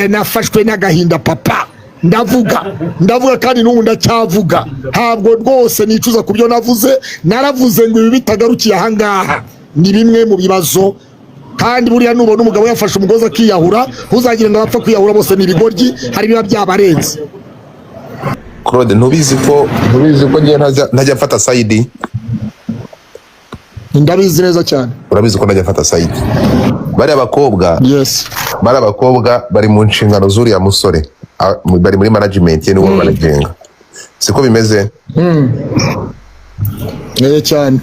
nafashwe n'agahinda papa, ndavuga kandi n'ubu ndacyavuga, ntabwo rwose nicuza ku byo navuze. Naravuze ngo ibi bitagarukiye ahangaha ni bimwe mu bibazo, kandi buriya nubona umugabo yafashe umugozi akiyahura, uzagira ngo abapfa kwiyahura bose ni ibigoryi, hari biba byabarenze. Claude, ntubizi ko ngiye ntajya mfata side? Ndabizi neza cyane. Urabizi ko ntajya mfata side? Bari abakobwa, yes, bari abakobwa bari mu nshingano z'uriya musore, bari muri management ye niwo managenga, siko bimeze? cyane.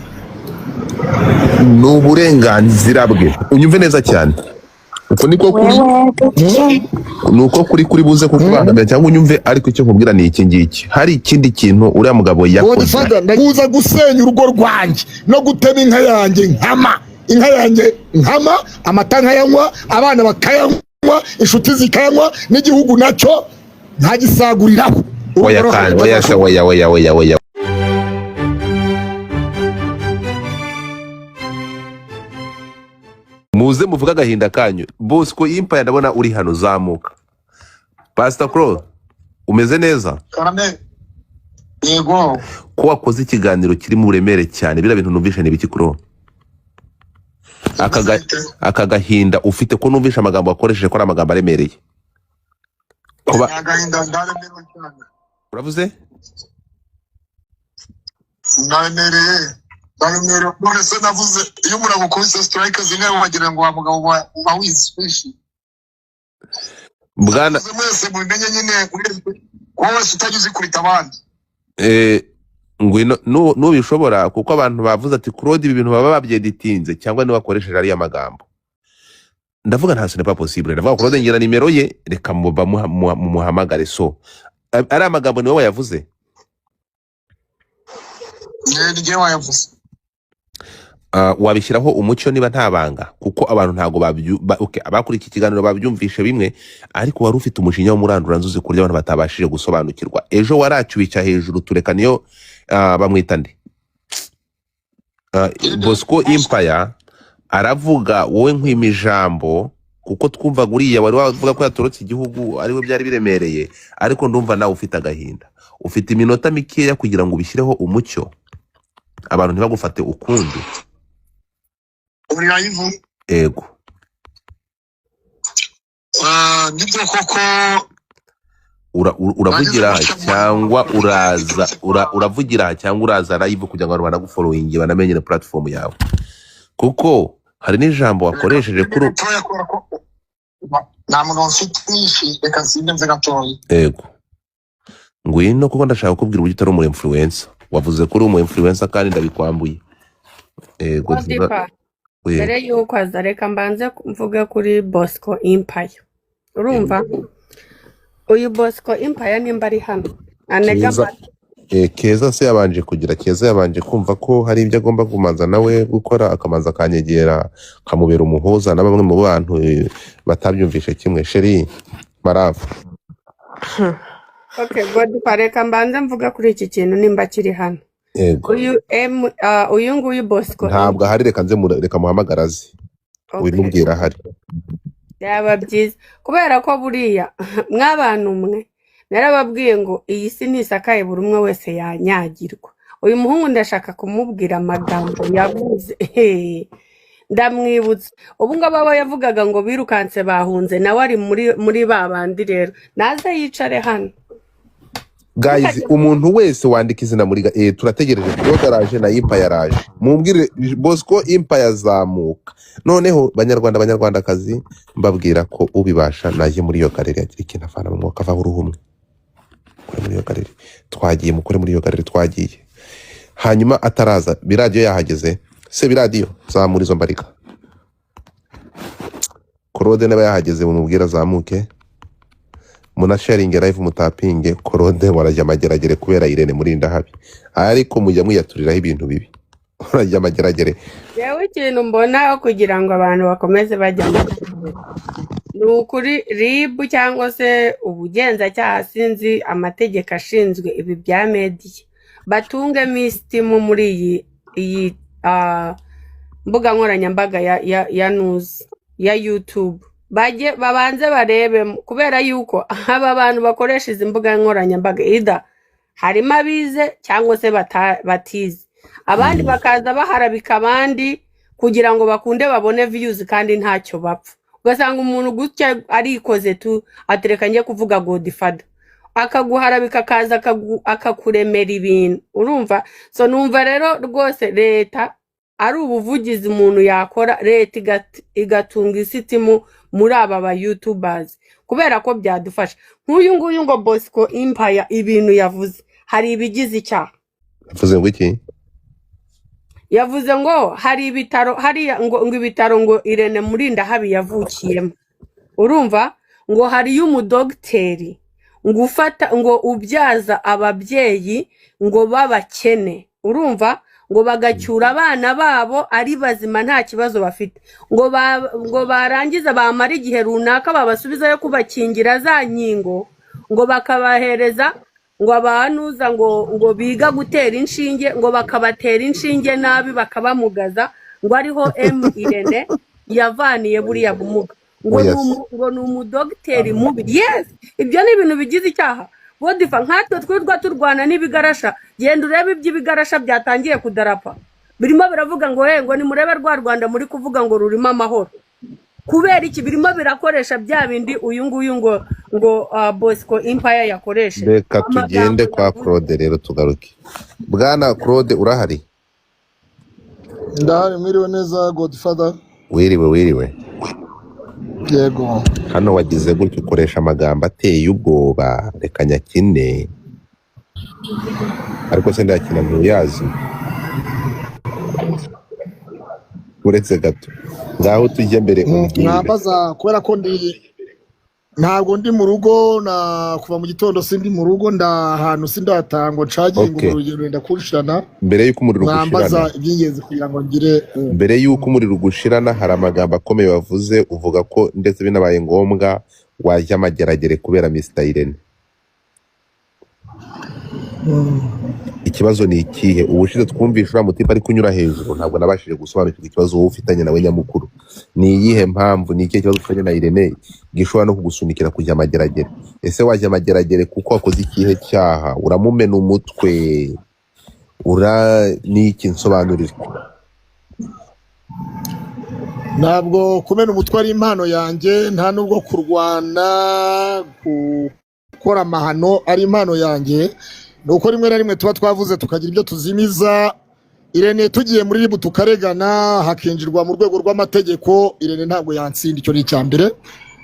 Ni uburenganzira bwe, unyumve neza cyane. Uko niko kuri nuko kuri buze kukubangamira cyangwa unyumve, ariko icyo nkubwira ni iki ngiki. Hari ikindi kintu uriya mugabo yakoze, ndaguza gusenya urugo rwanjye no gutema inka yanjye nkama, amata nkayanywa, abana bakayanywa, inshuti zikayanywa, n'igihugu nacyo ntagisaguriraho. Oya. Muze muvuga agahinda kanyu. Bosco Empire ndabona uri hano, zamuka. Pastor Claude, umeze neza? Karame. Yego. Ko wakoze ikiganiro kiri mu buremere cyane, bira bintu numvisha nibiki Claude? Aka gahinda ufite ko numvisha amagambo akoresheje ko ari amagambo aremereye. Kuba agahinda ndaremereye cyane. Uravuze? Ndaremereye. None se navuze iyo umuntu agukubise strike zimwe wagira ngo wa mugabo wa wizifishi. Bwana mwese mumenye nyine wowe utagize kurita abandi. Ngwino nubishobora, kuko abantu bavuze ati Claude ibi bintu baba babyeditinze cyangwa ni wakoresheje ari amagambo. Ndavuga nta sene pas possible. Ndavuga Claude ngira nimero ye, reka muhamagare. So ari amagambo niwe wayavuze? Ngiye wayavuze. Wabishyiraho umucyo niba ntabanga, kuko abantu ntago abakuri iki kiganiro babyumvishe bimwe, ariko wari ufite umushinya wo murandura nzuzi kurya abantu batabashije gusobanukirwa. Ejo waracyubica hejuru, tureka niyo bamwita nde, Bosco Empire aravuga wowe nkwimijambo, kuko twumva guriya wari wavuga ko yatorotse igihugu ariwe byari biremereye, ariko ndumva nawe ufite agahinda. Ufite iminota mikeya kugira ngo ubishyireho umucyo, abantu ntibagufate ukundi. Ego. Nibyo koko uravugira cyangwa uraza live kugira ngo abantu banagufollowinge banamenye na platform yawe, kuko hari n'ijambo wakoresheje kuri nta muntu ufite ifi, reka sindenze gatoya. Ego, ngwino kuko ndashaka kubwira uburyo utari umu influencer. Wavuze kuri umu influencer kandi ndabikwambuye. Ego, mbere yuko aza reka mbanze mvuge kuri Bosco Empire. Urumva uyu Bosco Empire nimba ari hano anega Keza se yabanje kugira, Keza yabanje kumva ko hari ibyo agomba kumanza nawe gukora, akamanza akanyegera kamubera umuhoza na bamwe mu bantu batabyumvishe kimwe. Sheri Marafu. Okay, God pareka mbanze mvuga kuri iki kintu nimba kiri hano. Uyu nguyu Bosco ntabwo ahari, reka muhamagara azi. Ubimubwira ahari. Yaba byiza kubera ko buriya mwabantu mwe narababwiye ngo iyi si nisakaye buri umwe wese yanyagirwa. Uyu muhungu ndashaka kumubwira amagambo yavuze, ndamwibutse ubu ngabo aba yavugaga ngo birukanse bahunze, nawe ari muri babandi. Rero naze yicare hano. Guys, umuntu wese wandika izina muri turategereje Claude araje na Empire yaraje. Mumbwire Bosco Empire zamuka. Noneho banyarwandakazi, mbabwira ko ubibasha naje muri iyo karere yagira ikintu afana mu mwaka ava uruhumwe. Kuri muri iyo karere twagiye, mukore muri iyo karere twagiye. Hanyuma ataraza biradio yahageze. Se biradio zamura izo mbarika. Claude nawe yahageze, mumubwira zamuke. Muna sharing live mutapinge Claude warajya mageragere kubera Irene murinda habi, ariko mujya mwiyaturiraho ibintu bibi. Warajya mageragere. Yewe ikintu mbona kugira ngo abantu bakomeze bajya n'ukuri RIB cyangwa se ubugenzacyaha, sinzi amategeko ashinzwe ibi bya media, batunge mistimu muri iyi mbuga nkoranyambaga ya news ya YouTube. babanze barebe kubera yuko aba bantu bakoresha izi mbuga nkoranyambaga ida harimo abize cyangwa se batize abandi bakaza baharabika abandi kugira ngo bakunde babone views kandi ntacyo bapfa ugasanga umuntu gutya arikoze tu atereka ngiye kuvuga Godfather akaguharabika akaza akakuremera ibintu urumva so numva rero rwose leta ari ubuvugizi umuntu yakora leta igatunga isitimu muri aba ba YouTubers kubera ko byadufasha nk'uyu nguyu ngo Bosco Empire ibintu yavuze hari ibigize icyaha yavuze ngo iki yavuze ngo hari ibitaro hari ngo ibitaro ngo Irene Murindahabi yavukiyemo urumva ngo hari y'umudogiteri ngo ufata ngo ubyaza ababyeyi ngo babakene urumva ngo bagacyura abana babo ari bazima nta kibazo bafite ngo barangiza bamara igihe runaka babasubizayo kubakingira za nkingo ngo bakabahereza ngo abanuza ngo biga gutera inshinge ngo bakabatera inshinge nabi bakabamugaza ngo ariho Irene yavaniye buriya bumuga ngo ni umudogiteri mubi yes ibyo ni ibintu bigize icyaha Godifa nkatwe twirwa turwana n'ibigarasha genda urebe iby'ibigarasha byatangiye kudarapa birimo biravuga ngo ni murebe rwa Rwanda muri kuvuga ngo rurimo amahoro kubera iki birimo birakoresha bya bindi uyu nguyu ngo Bosco Empire yakoreshe reka tugende kwa Claude rero tugaruke bwana Claude urahari ndahari mwiriwe neza Godfather wiriwe yego hano wagize gutyo ukoresha amagambo ateye ubwoba reka nyakine ariko se ndakina muyazi uretse gato ngaho tujye mbere mwabaza kubera ko ntabwo ndi mu rugo na kuva mu gitondo sindi mu rugo ndahantu sindatangwa ncaginga urugendo ndakurishirana mbere yuko umuriro gushirana mwambaza ibyingenzi kugira ngo ngire mbere yuko umuriro gushirana hari amagambo akomeye wavuze uvuga ko ndetse binabaye ngombwa wajya amageragere kubera Mr Irene ikibazo ni ikihe ubushize twumvisha uriya mutipe ari kunyura hejuru ntabwo nabashije gusobanukirwa ikibazo wowe ufitanye nawe nyamukuru ni iyihe mpamvu ni ikihe kibazo ufitanye na Irene gishobora no kugusunikira kujya amageragere ese wajya amageragere kuko wakoze ikihe cyaha uramumena umutwe niki nsobanurire ntabwo kumena umutwe ari impano yanjye nta nubwo kurwana gukora amahano ari impano yanjye nuko rimwe na rimwe tuba twavuze tukagira ibyo tuzimiza Irene tugiye muri ribu tukaregana hakinjirwa mu rwego rw'amategeko Irene ntabwo yantsinda icyo ni icyambere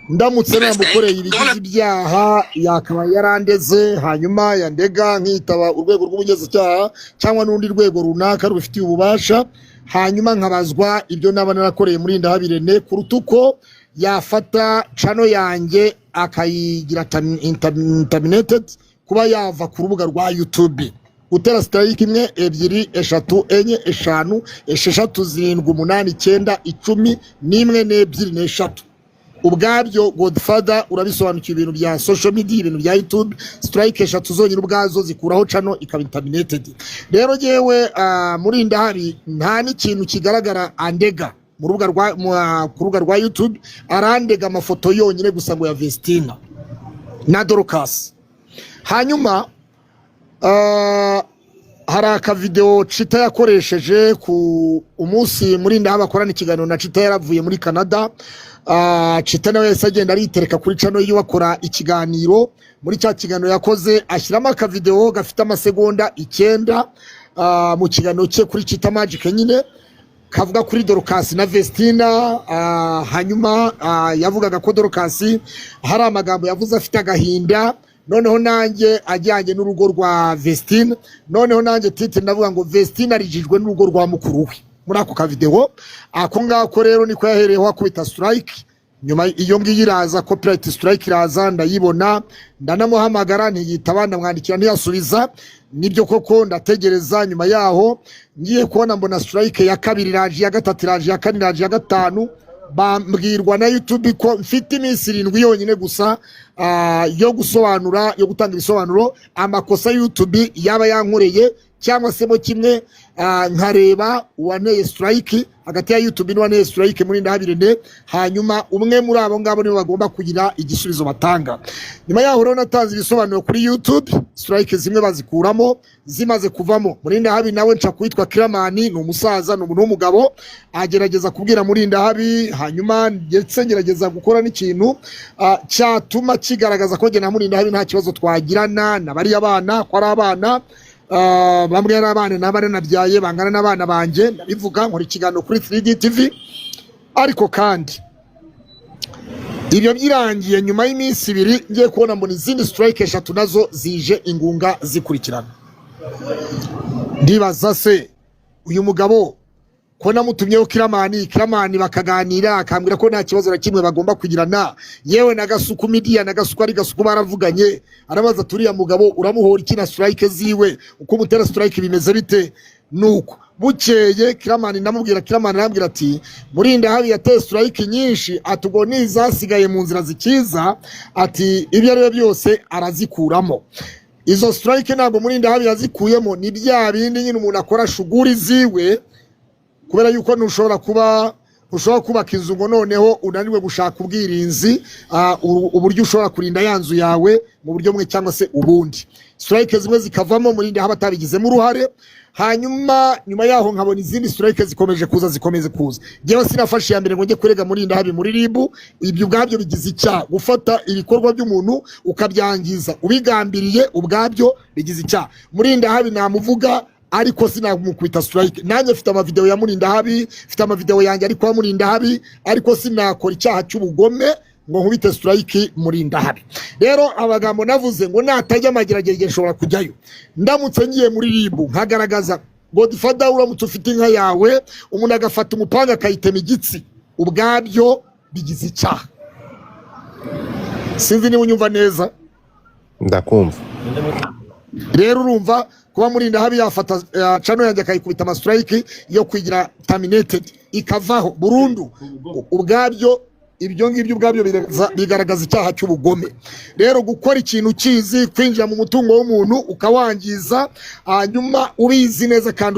ndamutse namukoreye ibigize ibyaha yakaba yarandeze hanyuma yandega nkitaba urwego rw'ubugenzacyaha cyangwa n'undi rwego runaka rubifitiye ububasha hanyuma nkabazwa ibyo naba narakoreye muri Murindahabi Irene kuruta uko yafata channel yanjye akayigira terminated kuba yava ku rubuga rwa YouTube utera strike 1 2 3 4 5 6 7 8 9 10 n'imwe n'ebyiri n'eshatu ubwabyo Godfather urabisobanukiye ibintu bya social media ibintu bya YouTube strike 3 zonyine ubwazo zikuraho channel ikaba terminated rero jewe Murindahabi nta n'ikintu kigaragara andega mu rubuga rwa YouTube arandega amafoto yonyine gusa ngo ya Vestina na Dorcas hanyuma hari aka video Chita yakoresheje ku umunsi Murindahabi akorana ikiganiro na Chita yaravuye muri Canada Chita nawe yasagenda aritereka kuri channel yiwe akora ikiganiro muri cya kiganiro yakoze ashyiramo aka video gafite amasegonda 9 mu kiganiro cye kuri Chita Magic nyine kavuga kuri Dorcas na Vestina hanyuma yavugaga ko Dorcas hari amagambo yavuze afite agahinda noneho nanjye ajyanye n'urugo rwa Vestina noneho nanjye tite ndavuga ngo Vestina arijijwe n'urugo rwa mukuru we muri ako ka video ako ngako rero niko yahereyeho akubita strike nyuma iyo ngiyi iraza copyright strike iraza ndayibona ndanamuhamagara ntiyitaba ndamwandikira ntiyasubiza nibyo koko ndategereza nyuma yaho ngiye kubona mbona strike ya kabiri iraje ya gatatu iraje ya kane iraje ya gatanu bambwirwa na YouTube ko mfite iminsi 7 yonyine gusa yo gusobanura yo gutanga ibisobanuro amakosa YouTube yaba yankoreye cyangwa se mo kimwe nkareba uwaneye strike hagati ya YouTube n'uwa Strike Murindahabi Rene, hanyuma umwe muri abo ngabo nibo bagomba kugira igisubizo batanga. Nyuma yaho rero natanze ibisobanuro kuri YouTube, strike zimwe bazikuramo, zimaze kuvamo Murindahabi nawe nca kwitwa Kiramani, ni umusaza ni umuntu w'umugabo, agerageza kubwira Murindahabi, hanyuma ndetse ngerageza gukora n'ikintu cyatuma kigaragaza ko jye na Murindahabi nta kibazo twagirana na bari abana ko ari abana. Bamwe ari abana n'abana nabyaye bangana n'abana banje, ndabivuga nkora ikiganiro kuri 3D TV. Ariko kandi ibyo byirangiye nyuma y'iminsi 2 ngiye kubona mbona izindi strike 3 nazo zije ingunga zikurikirana. Ndibaza se uyu mugabo ko namutumyeho Kiramani bakaganira, akambwira ko nta kibazo na kimwe bagomba kugirana, yewe na Gasuku Media na Gasuku ari Gasuku baravuganye, arabaza turiya mugabo uramuhora iki na strike ziwe, uko mutera strike bimeze bite? Nuko bukeye Kiramani namubwira, Kiramani arambwira ati Murindahabi yateye strike nyinshi, atugo nizasigaye mu nzira zikiza, ati ibyo ari byose arazikuramo. Izo strike ntabwo Murindahabi yazikuyemo, ni bya bindi nyine umuntu akora shuguri ziwe, kubera yuko ntushobora kubaka inzu ngo noneho unaniwe gushaka ubwirinzi, uburyo ushobora kurinda yanzu yawe mu buryo mwe cyangwa se ubundi. Strike zimwe zikavamo Murindahabi atabigizemo uruhare, hanyuma nyuma yaho nkabona izindi strike zikomeje kuza. Jewe sinafashe ya mbere ngo njye kurega Murindahabi muri RIB, ibyo ubwabyo bigize icyaha. Gufata ibikorwa by'umuntu ukabyangiza ubigambiriye ubwabyo bigize icyaha. Murindahabi namuvuga ariko sinamukubita strike. Nanjye mfite amavideo ya Murindahabi, mfite amavideo yanjye ariko ya Murindahabi, ariko sinakora icyaha cy'ubugome ngo nkubite strike Murindahabi. Rero abagambo navuze ngo natajya mageragere nshobora kujyayo. Ndamutse ngiye muri RIB nkagaragaza Godfather uramutse ufite inka yawe, umuntu agafata umupanga akayitema igitsi, ubwabyo bigize icyaha. Sinzi niba unyumva neza. Ndakumva. Rero urumva kuba Murindahabi yafata channel yanjye akayikubita ama strike yo kwigira terminated ikavaho burundu, ubwabyo ibyo ngibyo ubwabyo bigaragaza icyaha cy'ubugome. Rero gukora ikintu kizi, kwinjira mu mutungo w'umuntu ukawangiza, hanyuma ubizi neza kandi